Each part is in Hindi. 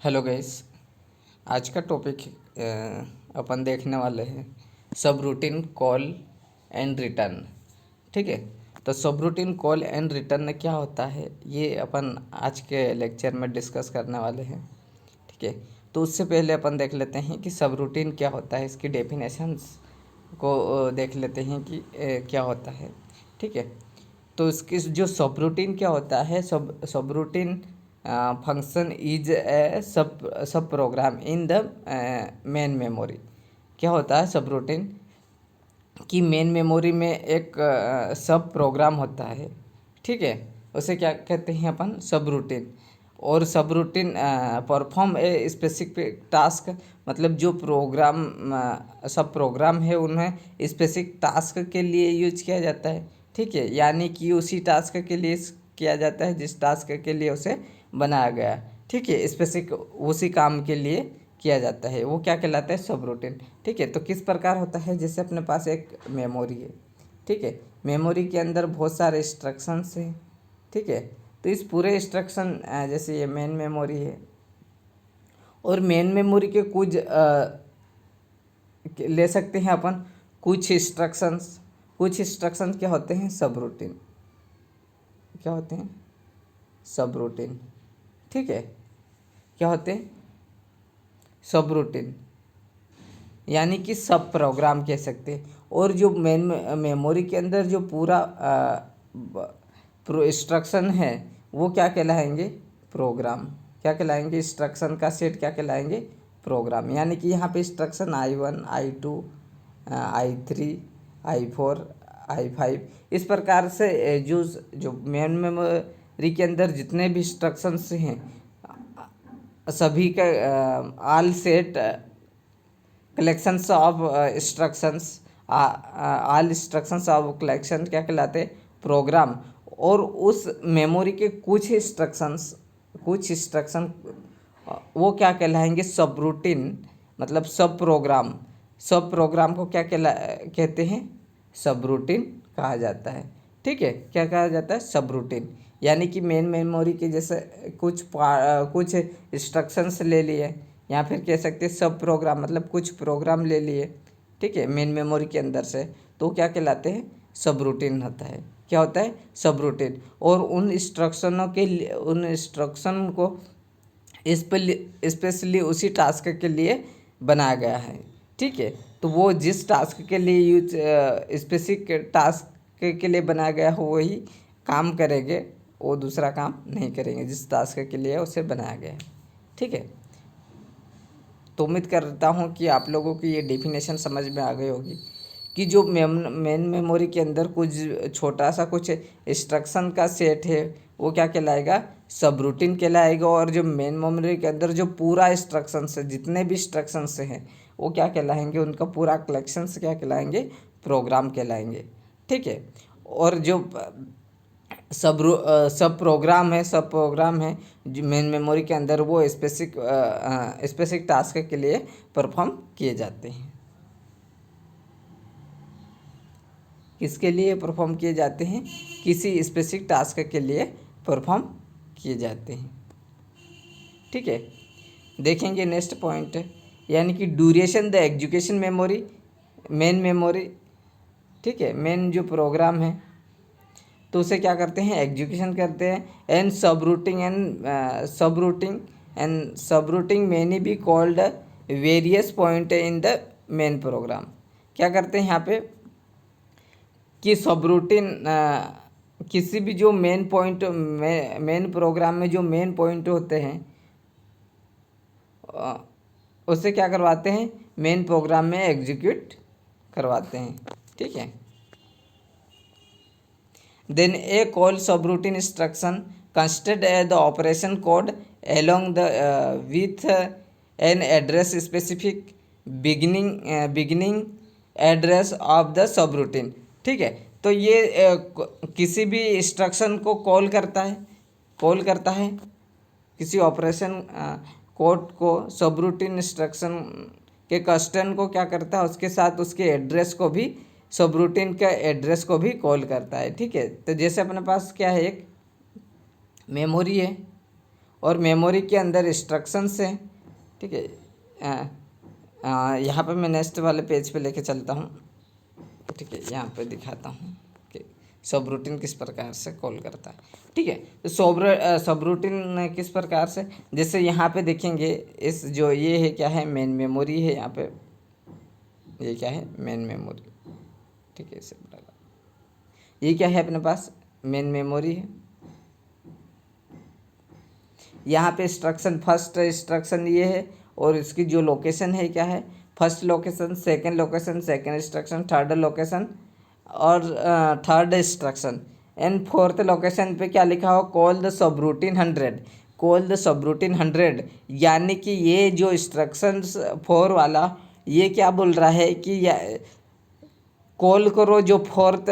Hello guys. आज का टॉपिक अपन देखने वाले हैं सब रूटीन कॉल एंड रिटर्न। ठीक है, तो सब रूटीन कॉल एंड रिटर्न क्या होता है ये अपन आज के लेक्चर में डिस्कस करने वाले हैं। ठीक है, तो उससे पहले अपन देख लेते हैं कि सब रूटीन क्या होता है, इसकी डेफिनेशंस को देख लेते हैं कि क्या होता है। ठीक है, तो इसकी जो सब रूटीन क्या होता है, सब routine function is a sub program in the main memory. क्या होता है सब रूटीन कि मेन मेमोरी में एक सब प्रोग्राम होता है। ठीक है, उसे क्या कहते हैं अपन, सब रूटीन। और सब routine perform a specific task, मतलब जो प्रोग्राम सब प्रोग्राम है उन्हें स्पेसिफिक टास्क के लिए यूज किया जाता है। ठीक है, यानी कि उसी टास्क के लिए किया जाता है जिस टास्क के लिए उसे बनाया गया। ठीक है, स्पेसिफिक उसी काम के लिए किया जाता है, वो क्या कहलाता है, सब रूटीन। ठीक है, तो किस प्रकार होता है, जैसे अपने पास एक मेमोरी है। ठीक है, मेमोरी के अंदर बहुत सारे इंस्ट्रक्शंस हैं। ठीक है, तो इस पूरे इंस्ट्रक्शन जैसे ये मेन मेमोरी है और मेन मेमोरी के कुछ ले सकते हैं अपन कुछ इंस्ट्रक्शंस क्या होते हैं, सब रूटीन। क्या होते हैं, सब रूटीन। ठीक है, क्या होते हैं, सब रूटीन, यानी कि सब प्रोग्राम कह सकते हैं। और जो मेन मेमोरी के अंदर जो पूरा इंस्ट्रक्शन है वो क्या कहलाएंगे, प्रोग्राम। क्या कहलाएंगे, इंस्ट्रक्शन का सेट क्या कहलाएंगे, प्रोग्राम। यानी कि यहाँ पे instruction I1 I2 I3 I4 I5 इस प्रकार से जो मेन मेमोरी के अंदर जितने भी इंस्ट्रक्शंस हैं सभी का all set collections of instructions, all instructions of collection क्या कहलाते, प्रोग्राम। और उस मेमोरी के कुछ इंस्ट्रक्शन वो क्या कहलाएंगे, सब रूटीन, मतलब सब प्रोग्राम को क्या कहते हैं, सब रूटीन कहा जाता है। ठीक है, क्या कहा जाता है, सब रूटीन। यानी कि मेन मेमोरी के जैसे कुछ इंस्ट्रक्शंस ले लिए, या फिर कह सकते हैं सब प्रोग्राम, मतलब कुछ प्रोग्राम ले लिए। ठीक है, मेन मेमोरी के अंदर से, तो क्या कहलाते हैं, सब रूटीन होता है। क्या होता है, सब रूटीन। और उन इंस्ट्रक्शन को स्पेशली उसी टास्क के लिए बनाया गया है। ठीक है, तो वो जिस टास्क के लिए यूज स्पेसिफिक टास्क के लिए बनाया गया हो वही काम करेंगे, वो दूसरा काम नहीं करेंगे जिस टास्क के लिए उसे बनाया गया है। ठीक है, तो उम्मीद करता हूँ कि आप लोगों की ये डेफिनेशन समझ में आ गई होगी कि जो मेन मेमोरी के अंदर कुछ छोटा सा कुछ इंस्ट्रक्शन का सेट है वो क्या कहलाएगा, सब रूटीन कहलाएगा। और जो मेन मेमोरी के अंदर जो पूरा इंस्ट्रक्शंस है, जितने भी इंस्ट्रक्शंस हैं वो क्या कहलाएंगे, उनका पूरा कलेक्शंस क्या कहलाएंगे, प्रोग्राम कहलाएंगे। ठीक है, और जो सब प्रोग्राम है जो मेन मेमोरी के अंदर वो स्पेसिफिक टास्क के लिए परफॉर्म किए जाते हैं। किसके लिए परफॉर्म किए जाते हैं, किसी स्पेसिफिक टास्क के लिए परफॉर्म किए जाते हैं। ठीक है, देखेंगे नेक्स्ट पॉइंट है, यानी कि duration the execution memory, main memory. ठीक है, मेन जो प्रोग्राम है तो उसे क्या करते हैं, एग्जीक्यूशन करते हैं। And subroutine many be called various point in the main program. क्या करते हैं यहाँ पे कि सब रूटीन किसी भी जो मेन प्रोग्राम में जो मेन पॉइंट होते हैं उसे क्या करवाते हैं, मेन प्रोग्राम में एग्जीक्यूट करवाते हैं। ठीक है, then a call subroutine instruction considered as the operation code along the with an address specific beginning address of the subroutine। ठीक है, तो ये किसी भी इंस्ट्रक्शन को कॉल करता है किसी ऑपरेशन कोड को, सबरूटीन इंस्ट्रक्शन के कस्टन को क्या करता है, उसके साथ उसके एड्रेस को भी, सब रूटीन का एड्रेस को भी कॉल करता है। ठीक है, तो जैसे अपने पास क्या है, एक मेमोरी है और मेमोरी के अंदर इंस्ट्रक्शंस हैं। ठीक है, यहाँ पे मैं नेक्स्ट वाले पेज पे लेके चलता हूँ। ठीक है, यहाँ पे दिखाता हूँ कि सब रूटीन किस प्रकार से कॉल करता है। ठीक है, तो सब रूटीन किस प्रकार से, जैसे यहाँ पे देखेंगे, इस जो ये है क्या है, मेन मेमोरी है। यहाँ पे ये क्या है, मेन मेमोरी। ठीक है, इसे ये क्या है अपने पास, मेन मेमोरी है। यहाँ पे इंस्ट्रक्शन, फर्स्ट इंस्ट्रक्शन ये है, और इसकी जो लोकेशन है क्या है, first location, second location, second instruction, third location और third instruction, and fourth location पे क्या लिखा हो, call the subroutine 100, call the subroutine 100। यानी कि ये जो इंस्ट्रक्शंस 4 वाला, ये क्या बोल रहा है कि कॉल करो जो फोर्थ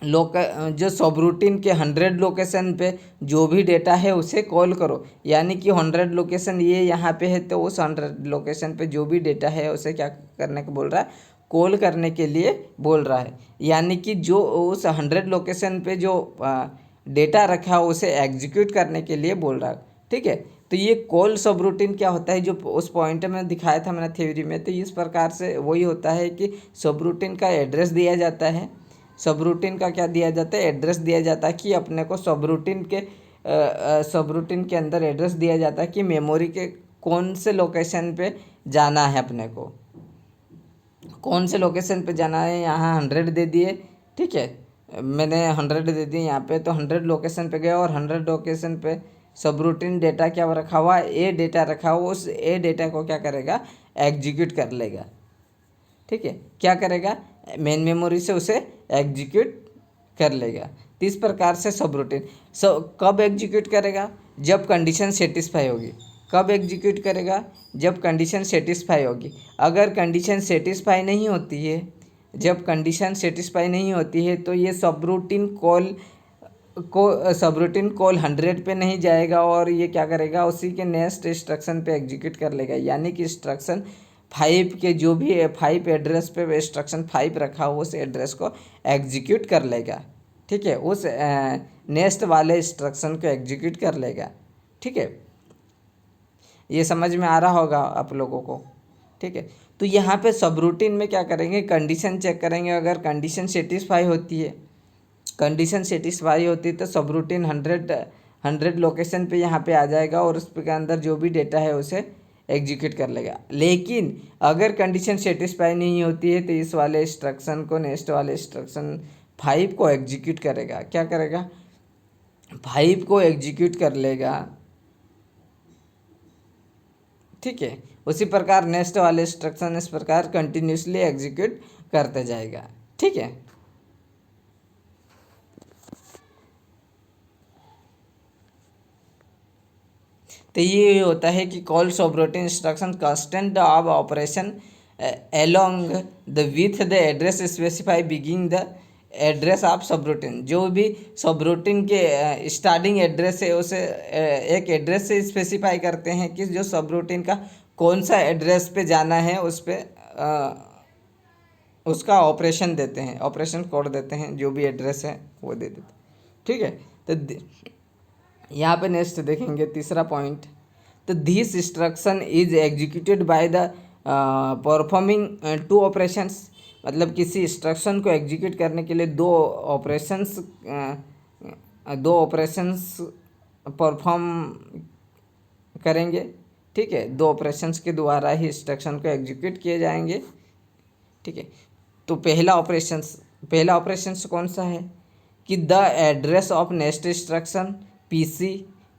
जो सब रूटीन के 100 लोकेशन पे जो भी डेटा है उसे कॉल करो। यानी कि 100 लोकेशन ये यहाँ पे है, तो उस 100 लोकेशन पे जो भी डेटा है उसे क्या करने को बोल रहा है, कॉल करने के लिए बोल रहा है। यानी कि जो उस 100 लोकेशन पे जो डेटा रखा है उसे एग्जीक्यूट करने के लिए बोल रहा है। ठीक है, तो ये कॉल सब रूटीन क्या होता है, जो उस पॉइंट में दिखाया था मैंने थ्योरी में, तो इस प्रकार से वही होता है कि सब रूटीन का एड्रेस दिया जाता है। सब रूटीन का क्या दिया जाता है, एड्रेस दिया जाता है कि अपने को सब रूटीन के अंदर एड्रेस दिया जाता है कि मेमोरी के कौन से लोकेशन पे जाना है, अपने को कौन से लोकेशन पे जाना है। यहाँ 100 दे दिए। ठीक है, मैंने 100 दे दिए यहाँ पे, तो 100 लोकेशन पे गया और 100 लोकेशन पे सब रूटीन डेटा क्या रखा हुआ, ए डेटा रखा हुआ, उस ए डेटा को क्या करेगा, एग्जीक्यूट कर लेगा। ठीक है, क्या करेगा, मेन मेमोरी से उसे एग्जीक्यूट कर लेगा। तो इस प्रकार से सब रूटीन कब एग्जीक्यूट करेगा, जब कंडीशन सेटिस्फाई होगी। कब एग्जीक्यूट करेगा, जब कंडीशन सेटिस्फाई होगी। अगर कंडीशन सेटिस्फाई नहीं होती है, जब कंडीशन सेटिस्फाई नहीं होती है, तो ये सब रूटीन कॉल 100 पे नहीं जाएगा और ये क्या करेगा, उसी के नेक्स्ट इंस्ट्रक्शन पे एग्जीक्यूट कर लेगा। यानी कि इंस्ट्रक्शन 5 के जो भी 5 एड्रेस पे इंस्ट्रक्शन 5 रखा हो उस एड्रेस को एग्जीक्यूट कर लेगा। ठीक है, उस नेक्स्ट वाले इंस्ट्रक्शन को एग्जीक्यूट कर लेगा। ठीक है, ये समझ में आ रहा होगा आप लोगों को। ठीक है, तो यहाँ पे सब रूटीन में क्या करेंगे, कंडीशन चेक करेंगे। अगर कंडीशन सेटिस्फाई होती है, कंडीशन सेटिस्फाई होती है, तो सब रूटीन 100 लोकेशन पे यहाँ पे आ जाएगा और उसके अंदर जो भी डेटा है उसे एग्जीक्यूट कर लेगा। लेकिन अगर कंडीशन सेटिस्फाई नहीं होती है, तो इस वाले इंस्ट्रक्शन को, नेक्स्ट वाले इंस्ट्रक्शन 5 को एग्जीक्यूट करेगा। क्या करेगा, 5 को एग्जीक्यूट कर लेगा। ठीक है, उसी प्रकार नेक्स्ट वाले इंस्ट्रक्शन इस प्रकार कंटिन्यूसली एग्जीक्यूट करते जाएगा। ठीक है, तो ये होता है कि call subroutine instruction constant of operation along the with the address specify beginning the address of subroutine. जो भी सब रूटीन के स्टार्टिंग एड्रेस है उसे एक एड्रेस से स्पेसिफाई करते हैं कि जो सब रूटीन का कौन सा एड्रेस पे जाना है, उस पर उसका ऑपरेशन देते हैं, ऑपरेशन कोड देते हैं, जो भी एड्रेस है वो दे देते हैं। ठीक है, तो यहाँ पे नेक्स्ट देखेंगे तीसरा पॉइंट। तो this instruction is executed by the performing 2 operations. मतलब किसी इंस्ट्रक्शन को एग्जीक्यूट करने के लिए दो ऑपरेशंस परफॉर्म करेंगे। ठीक है, 2 ऑपरेशंस के द्वारा ही इंस्ट्रक्शन को एग्जीक्यूट किए जाएंगे। ठीक है, तो पहला ऑपरेशंस कौन सा है कि the address of next instruction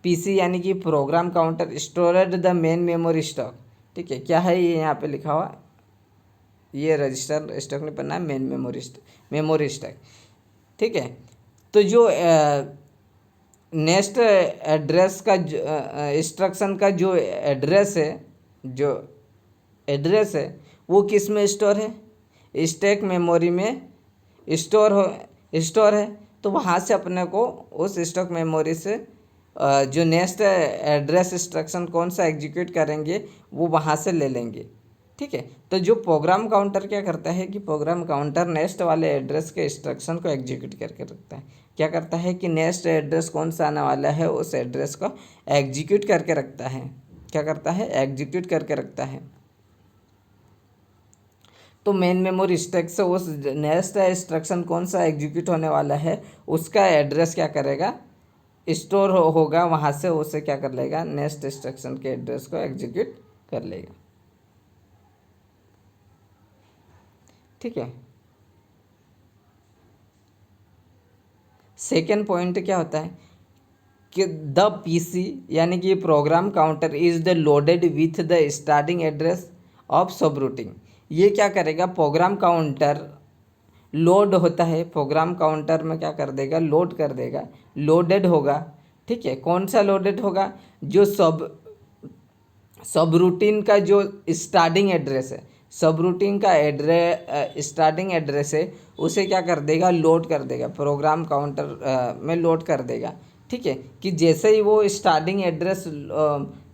PC यानी कि program counter storeyed the main memory stock. ठीक है, क्या है ये यहाँ पे लिखा हुआ, ये रजिस्टर स्टॉक नहीं पढ़ना है, मेन मेमोरी स्टॉक। ठीक है, तो जो नेक्स्ट एड्रेस का इंस्ट्रक्शन का जो एड्रेस है वो किस में स्टोर है, स्टैक मेमोरी में स्टोर है। तो वहाँ से अपने को उस स्टॉक मेमोरी से जो नेक्स्ट एड्रेस इंस्ट्रक्शन कौन सा एग्जीक्यूट करेंगे वो वहाँ से ले लेंगे। ठीक ठीक है। तो जो प्रोग्राम काउंटर क्या करता है कि प्रोग्राम काउंटर नेक्स्ट वाले एड्रेस के इंस्ट्रक्शन को एग्जीक्यूट करके रखता है। क्या करता है कि नेक्स्ट एड्रेस कौन सा आने वाला है उस एड्रेस को एग्जीक्यूट करके रखता है। क्या करता है? एग्जीक्यूट करके रखता है। तो मेन मेमोरी स्टैक से उस नेक्स्ट इंस्ट्रक्शन कौन सा एग्जीक्यूट होने वाला है उसका एड्रेस क्या करेगा? स्टोर होगा, वहाँ से उसे क्या कर लेगा? नेक्स्ट इंस्ट्रक्शन के एड्रेस को एग्जीक्यूट कर लेगा। ठीक है। सेकेंड पॉइंट क्या होता है कि द पीसी यानी कि program counter is the loaded with the starting address of सब रूटीन। ये क्या करेगा? प्रोग्राम काउंटर लोड होता है, प्रोग्राम काउंटर में क्या कर देगा? लोड कर देगा, लोडेड होगा। ठीक है। कौन सा लोडेड होगा? जो सब रूटीन का जो स्टार्टिंग एड्रेस है, सब रूटीन का स्टार्टिंग एड्रेस है, उसे क्या कर देगा? लोड कर देगा, प्रोग्राम काउंटर में लोड कर देगा। ठीक है। कि जैसे ही वो स्टार्टिंग एड्रेस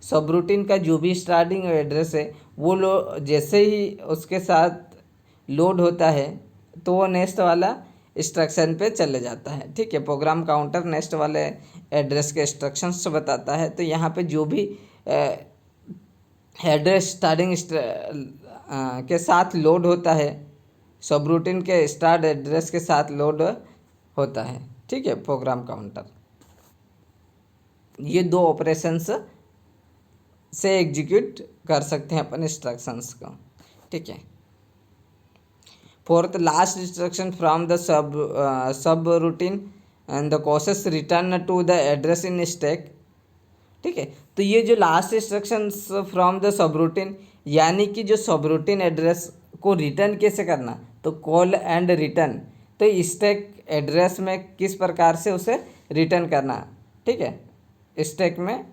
सब रूटीन का जो भी स्टार्टिंग एड्रेस है वो जैसे ही उसके साथ लोड होता है तो वो नेक्स्ट वाला इंस्ट्रक्शन पे चले जाता है। ठीक है। प्रोग्राम काउंटर नेक्स्ट वाले एड्रेस के इंस्ट्रक्शंस बताता है। तो यहाँ पे जो भी एड्रेस स्टार्टिंग के साथ लोड होता है, सब रूटीन के स्टार्ट एड्रेस के साथ लोड होता है। ठीक है। प्रोग्राम काउंटर ये दो ऑपरेशंस से एग्जीक्यूट कर सकते हैं अपन इंस्ट्रक्शंस को। ठीक है। Fourth, last instruction from the subroutine and the causes return to the address in stack. ठीक है। तो ये जो last instructions from the subroutine यानी कि जो सब रूटीन एड्रेस को रिटर्न कैसे करना, तो कॉल एंड रिटर्न, तो स्टैक एड्रेस में किस प्रकार से उसे रिटर्न करना। ठीक है। स्टैक में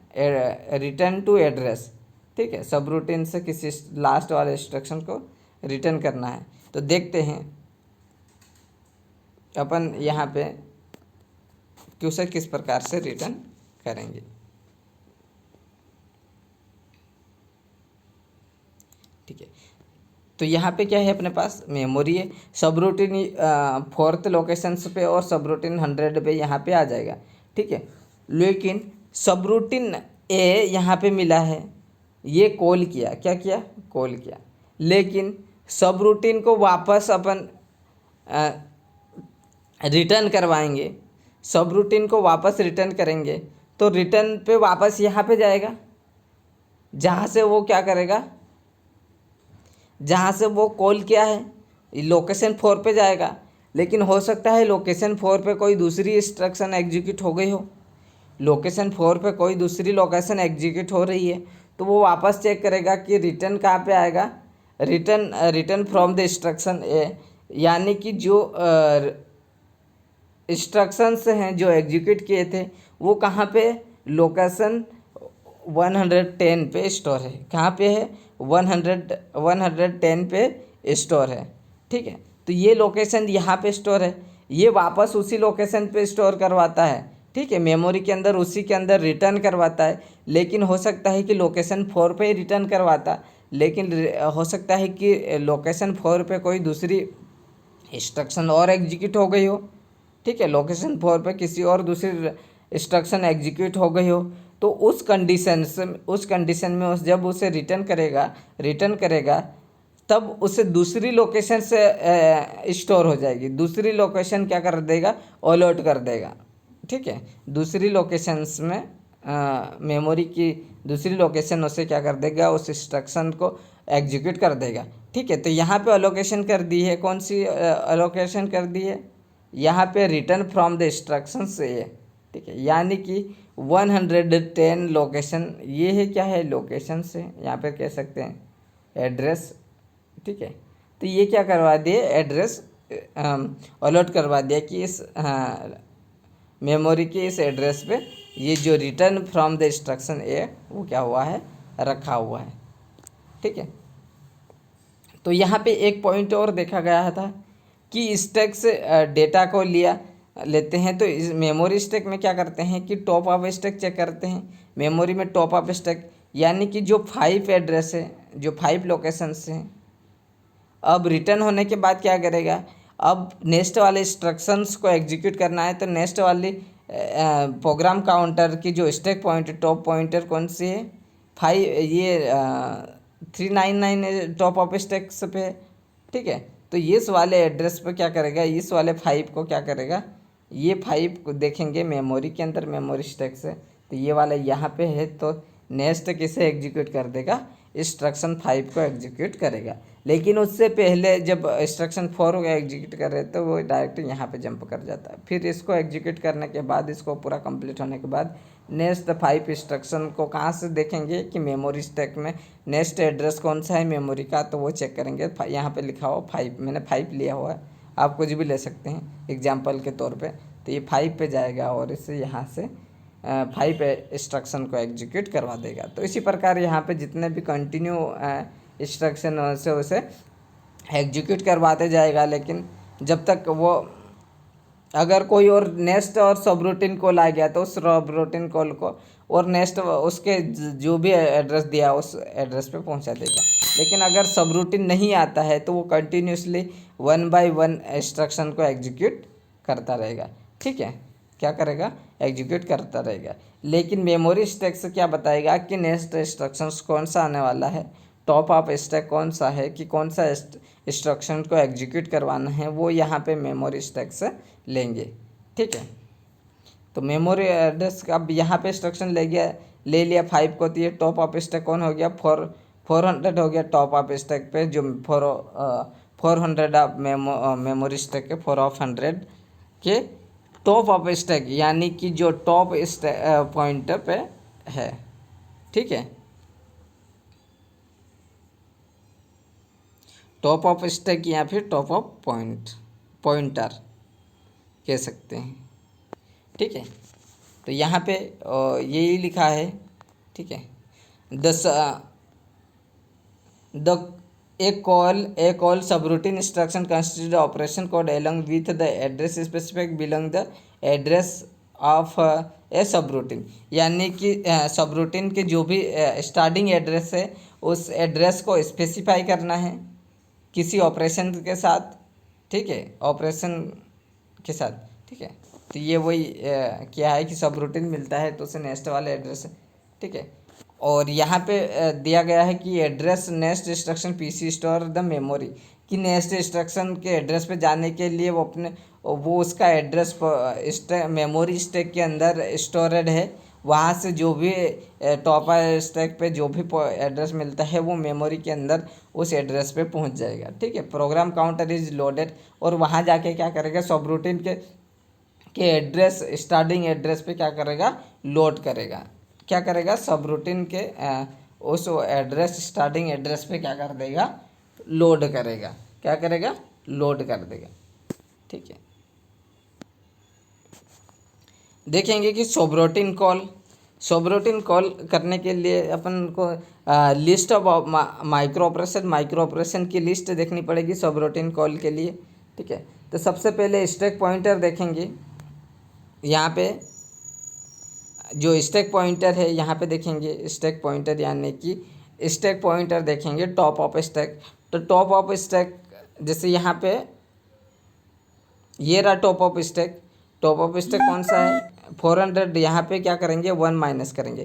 रिटर्न टू एड्रेस। ठीक है। सब रूटीन से किसी लास्ट वाले इंस्ट्रक्शन को रिटर्न करना है। तो देखते हैं अपन यहाँ पे कि उसे किस प्रकार से रिटर्न करेंगे। ठीक है। तो यहाँ पे क्या है अपने पास? मेमोरी है। सब रूटीन फोर्थ लोकेशंस पे और सब रूटीन 100 पे यहाँ पे आ जाएगा। ठीक है। लेकिन सब रूटीन ए यहाँ पे मिला है, ये कॉल किया, क्या किया? कॉल किया। लेकिन सब रूटीन को वापस अपन रिटर्न करवाएंगे, सब रूटीन को वापस रिटर्न करेंगे तो रिटर्न पे वापस यहाँ पे जाएगा जहाँ से वो क्या करेगा, जहाँ से वो कॉल किया है, लोकेशन 4 पे जाएगा। लेकिन हो सकता है लोकेशन 4 पे कोई दूसरी इंस्ट्रक्शन एग्जीक्यूट हो गई हो, लोकेशन 4 पे कोई दूसरी लोकेशन एग्जीक्यूट हो रही है, तो वो वापस चेक करेगा कि रिटर्न कहाँ पे आएगा, रिटर्न फ्रॉम द इंस्ट्रक्शन ए, यानी कि जो इंस्ट्रक्शंस हैं जो एग्जीक्यूट किए थे वो कहाँ पे, लोकेशन 110 पे स्टोर है। कहाँ पे है? 110 पे स्टोर है। ठीक है। तो ये लोकेशन यहाँ पे स्टोर है, ये वापस उसी लोकेशन पे स्टोर करवाता है। ठीक है। मेमोरी के अंदर उसी के अंदर रिटर्न करवाता है। लेकिन हो सकता है कि लोकेशन 4 पे ही रिटर्न करवाता, लेकिन हो सकता है कि लोकेशन 4 पे कोई दूसरी इंस्ट्रक्शन और एग्जीक्यूट हो गई हो। ठीक है। लोकेशन 4 पे किसी और दूसरी इंस्ट्रक्शन एग्जीक्यूट हो गई हो, तो उस कंडीशन में जब उसे रिटर्न करेगा तब उसे दूसरी लोकेशन से स्टोर हो जाएगी। दूसरी लोकेशन क्या कर देगा? अलर्ट कर देगा। ठीक है। दूसरी लोकेशंस में मेमोरी की दूसरी लोकेशन उसे क्या कर देगा? उस इंस्ट्रक्शन को एग्जीक्यूट कर देगा। ठीक है। तो यहाँ पे अलोकेशन कर दी है, कौन सी अलोकेशन कर दी है? यहाँ पे रिटर्न फ्रॉम द इंस्ट्रक्शन से है। ठीक है। यानी कि 110 लोकेशन, ये है क्या है? लोकेशन से, यहाँ पे कह सकते हैं एड्रेस। ठीक है। तो ये क्या करवा दिए? एड्रेस अलर्ट करवा दिया कि इस मेमोरी के इस एड्रेस पे ये जो रिटर्न फ्रॉम द इंस्ट्रक्शन ए वो क्या हुआ है? रखा हुआ है। ठीक है। तो यहाँ पे एक पॉइंट और देखा गया था कि स्टैक से डेटा को लेते हैं, तो इस मेमोरी स्टैक में क्या करते हैं कि टॉप अप स्टैक चेक करते हैं। मेमोरी में टॉप अप स्टैक यानी कि जो 5 एड्रेस है जो 5 लोकेशंस हैं। अब रिटर्न होने के बाद क्या करेगा, अब नेक्स्ट वाले इंस्ट्रक्शंस को एग्जीक्यूट करना है, तो नेक्स्ट वाली प्रोग्राम काउंटर की जो स्टैक पॉइंटर टॉप पॉइंटर कौन सी है, 5, ये 399 टॉप ऑफ स्टैक्स पे, ठीक है। तो इस वाले एड्रेस पे क्या करेगा, इस वाले 5 को क्या करेगा, ये 5 को देखेंगे मेमोरी के अंदर, मेमोरी स्टैक से, तो ये वाला यहाँ पे है, तो नेक्स्ट किसे एग्जीक्यूट कर देगा, इंस्ट्रक्शन 5 को एग्जीक्यूट करेगा। लेकिन उससे पहले जब इंस्ट्रक्शन 4 को एग्जीक्यूट कर रहे तो वो डायरेक्ट यहाँ पे जंप कर जाता है। फिर इसको एग्जीक्यूट करने के बाद, इसको पूरा कंप्लीट होने के बाद नेक्स्ट 5 इंस्ट्रक्शन को कहाँ से देखेंगे कि मेमोरी स्टैक में नेक्स्ट एड्रेस कौन सा है मेमोरी का, तो वो चेक करेंगे। यहाँ पे लिखा हुआ 5, मैंने 5 लिया हुआ है, आप कुछ भी ले सकते हैं एग्जाम्पल के तौर पे। तो ये 5 पे जाएगा और इसे यहाँ से 5 इंस्ट्रक्शन को एग्जीक्यूट करवा देगा। तो इसी प्रकार यहाँ पे जितने भी कंटिन्यू इंस्ट्रक्शन से उसे एग्जीक्यूट करवाते जाएगा। लेकिन जब तक वो, अगर कोई और नेक्स्ट और सब रूटीन कॉल आ गया तो उस सब रूटीन कॉल को और नेक्स्ट उसके जो भी एड्रेस दिया उस एड्रेस पे पहुंचा देगा। लेकिन अगर सब रूटीन नहीं आता है तो वो कंटिन्यूसली 1 बाय 1 इंस्ट्रक्शन को एग्जीक्यूट करता रहेगा, ठीक है, क्या करेगा, एग्जीक्यूट करता रहेगा। लेकिन मेमोरी स्टैक से क्या बताएगा कि नेक्स्ट इंस्ट्रक्शंस कौन सा आने वाला है, टॉप ऑफ स्टैक कौन सा है, कि कौन सा इंस्ट्रक्शन को एग्जीक्यूट करवाना है, वो यहाँ पे मेमोरी स्टैक से लेंगे, ठीक है। तो मेमोरी एड्रेस अब यहाँ पे इंस्ट्रक्शन ले लिया 5 को, तो ये टॉप ऑफ स्टैक कौन हो गया, 400 हो गया टॉप ऑफ स्टैक पे, जो 400 ऑफ मेमोरी स्टैक के 4 ऑफ 100 के टॉप ऑफ स्टैक, यानी कि जो टॉप पॉइंटर पे है, ठीक है, टॉप ऑफ स्टैक या फिर टॉप ऑफ पॉइंटर कह सकते हैं, ठीक है। तो यहाँ पे यही लिखा है, ठीक है, the a call subroutine instruction constitute the operation code along with the address specific belong the address of a subroutine, यानी कि सबरूटीन के जो भी स्टार्टिंग एड्रेस है उस एड्रेस को स्पेसिफाई करना है किसी ऑपरेशन के साथ, ठीक है, ऑपरेशन के साथ, ठीक है। तो ये वही क्या है कि सबरूटीन मिलता है तो उसे नेक्स्ट वाले एड्रेस, ठीक है। और यहाँ पे दिया गया है कि address next instruction PC store the memory, कि नेक्स्ट इंस्ट्रक्शन के एड्रेस पे जाने के लिए वो उसका एड्रेस मेमोरी स्टैक के अंदर स्टोरेड है, वहाँ से जो भी टॉप स्टैक पे जो भी एड्रेस मिलता है वो मेमोरी के अंदर उस एड्रेस पे पहुँच जाएगा, ठीक है। प्रोग्राम काउंटर इज लोडेड, और वहाँ जाके क्या करेगा, सब रूटीन के एड्रेस स्टार्टिंग एड्रेस पे क्या करेगा, लोड करेगा, क्या करेगा, सब रूटीन के उस एड्रेस स्टार्टिंग एड्रेस पे क्या कर देगा, लोड करेगा, क्या करेगा, लोड कर देगा, ठीक है। देखेंगे कि सबरूटीन कॉल करने के लिए अपन को लिस्ट ऑफ माइक्रो ऑपरेशन की लिस्ट देखनी पड़ेगी सबरूटीन कॉल के लिए, ठीक है। तो सबसे पहले स्टैक पॉइंटर देखेंगे, यहाँ पे जो स्टैक पॉइंटर है यहाँ पे देखेंगे स्टैक पॉइंटर, यानी कि स्टैक पॉइंटर देखेंगे टॉप ऑफ स्टैक। तो टॉप ऑफ स्टैक जैसे यहाँ पे ये रहा टॉप ऑफ स्टैक कौन सा है, 400, यहाँ पे क्या करेंगे, 1 माइनस करेंगे,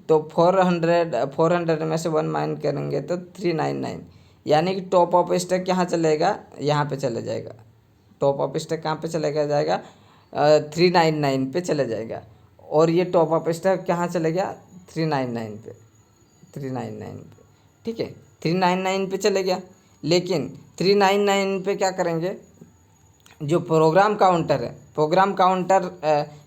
तो 400 में से 1 माइनस करेंगे तो 399, यानी कि टॉप ऑफ स्टैक यहाँ चलेगा, यहाँ पे चले जाएगा, टॉप ऑफ स्टैक कहाँ पे चलेगा जाएगा 399 पे चले जाएगा, और ये टॉप ऑफ स्टैक कहाँ चले गया 399 पे, ठीक है, 399 पे चले गया। लेकिन 399 पे क्या करेंगे, जो प्रोग्राम काउंटर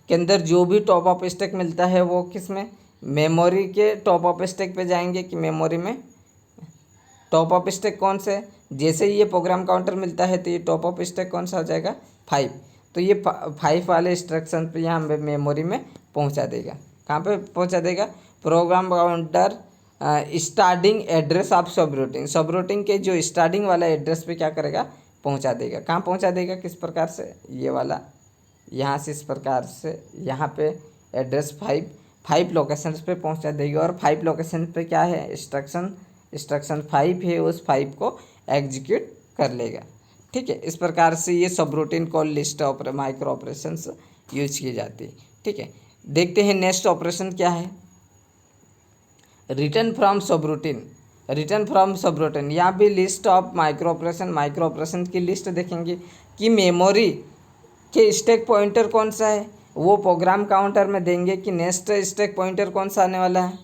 के अंदर जो भी टॉप ऑफ स्टैक मिलता है वो किस में, मेमोरी के टॉप ऑफ स्टैक पे जाएंगे, कि मेमोरी में टॉप ऑफ स्टैक कौन से, जैसे ही ये प्रोग्राम काउंटर मिलता है तो ये टॉप ऑफ स्टैक कौन सा हो जाएगा 5, तो ये 5 वाले इंस्ट्रक्शन पे यहाँ मेमोरी में पहुँचा देगा, कहाँ पे पहुँचा देगा, program counter starting address of subroutine के जो स्टार्टिंग वाला एड्रेस पे क्या करेगा, पहुँचा देगा, कहाँ पहुँचा देगा, किस प्रकार से, ये वाला यहाँ से इस प्रकार से यहाँ पे एड्रेस 5 5 लोकेशंस पे पहुंचा देगी और 5 लोकेशन पे क्या है इंस्ट्रक्शन 5 है, उस 5 को एग्जीक्यूट कर लेगा। ठीक है, इस प्रकार से ये सब routine call list micro operations use की जाती है। ठीक है, देखते हैं नेक्स्ट ऑपरेशन क्या है, रिटर्न फ्रॉम सब रूटीन। रिटर्न फ्रॉम सब रूटीन, यहाँ भी लिस्ट ऑफ माइक्रो ऑपरेशन की लिस्ट देखेंगे कि मेमोरी के स्टैक पॉइंटर कौन सा है, वो प्रोग्राम काउंटर में देंगे कि नेक्स्ट स्टैक पॉइंटर कौन सा आने वाला है,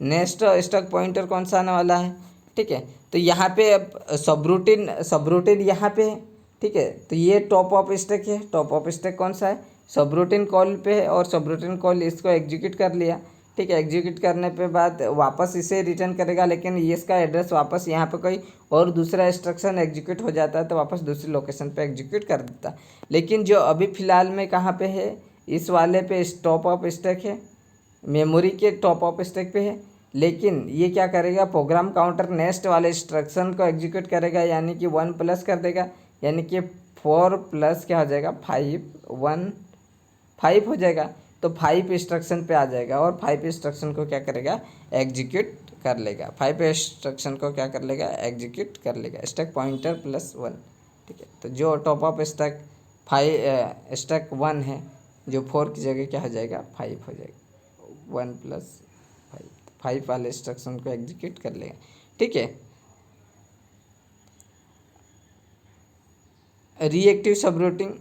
नेक्स्ट स्टैक पॉइंटर कौन सा आने वाला है। ठीक है, तो यहाँ पे अब सब रूटीन यहाँ पे है। ठीक है, तो ये टॉप ऑफ स्टैक है, टॉप ऑफ स्टैक कौन सा है, सब रूटीन कॉल पे है और सब रूटीन कॉल इसको एग्जीक्यूट कर लिया। ठीक है, एग्जीक्यूट करने पे बाद वापस इसे रिटर्न करेगा, लेकिन ये इसका एड्रेस वापस यहाँ पे कोई और दूसरा इंस्ट्रक्शन एग्जीक्यूट हो जाता है तो वापस दूसरी लोकेशन पे एग्जीक्यूट कर देता है। लेकिन जो अभी फ़िलहाल में कहाँ पे है, इस वाले पे टॉप ऑफ स्टैक है, मेमोरी के टॉप ऑफ स्टैक पे है। लेकिन ये क्या करेगा, प्रोग्राम काउंटर नेक्स्ट वाले इंस्ट्रक्शन को एग्जीक्यूट करेगा, यानी कि 1 प्लस कर देगा, यानी कि 4 प्लस क्या हो जाएगा 5 हो जाएगा। तो 5 इंस्ट्रक्शन पे आ जाएगा और 5 इंस्ट्रक्शन को क्या करेगा, एग्जीक्यूट कर लेगा। 5 इंस्ट्रक्शन को क्या कर लेगा, एग्जीक्यूट कर लेगा, स्टैक पॉइंटर +1। ठीक है, तो जो टॉप ऑफ स्टैक 5 स्टैक 1 है, जो 4 की जगह क्या हो जाएगा 5 हो जाएगा, 1 + 5 वाले इंस्ट्रक्शन को एग्जीक्यूट कर लेगा। ठीक है, रिएक्टिव सबरूटीन।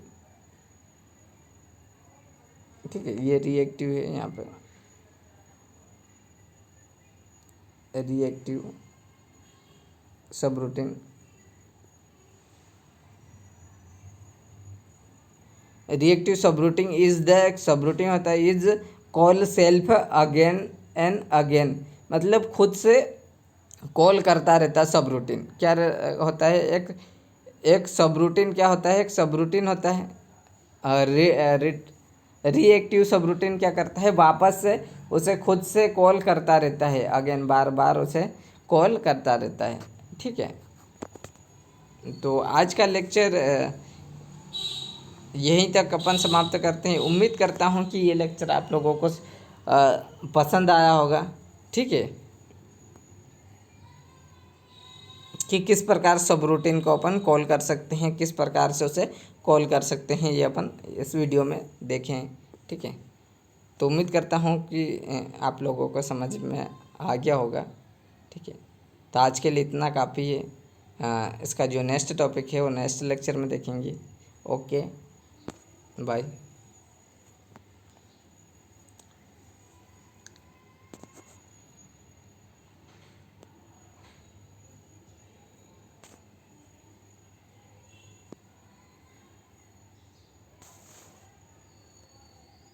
ठीक है, ये रिएक्टिव है, यहाँ पे reactive subroutine. Reactive subroutine is the subroutine होता है is call self again and again, मतलब खुद से कॉल करता रहता है। सब रूटीन क्या होता है, एक सब रूटीन क्या होता है, एक सब रूटीन होता है। रिएक्टिव सब रूटीन क्या करता है, वापस से उसे खुद से कॉल करता रहता है, अगेन बार बार उसे कॉल करता रहता है। ठीक है, तो आज का लेक्चर यहीं तक अपन समाप्त करते हैं। उम्मीद करता हूँ कि ये लेक्चर आप लोगों को पसंद आया होगा। ठीक है, कि किस प्रकार सब रूटीन को अपन कॉल कर सकते हैं, किस प्रकार से उसे कॉल कर सकते हैं, ये अपन इस वीडियो में देखें। ठीक है, तो उम्मीद करता हूँ कि आप लोगों को समझ में आ गया होगा। ठीक है, तो आज के लिए इतना काफ़ी है। इसका जो नेक्स्ट टॉपिक है वो नेक्स्ट लेक्चर में देखेंगे। Okay, bye.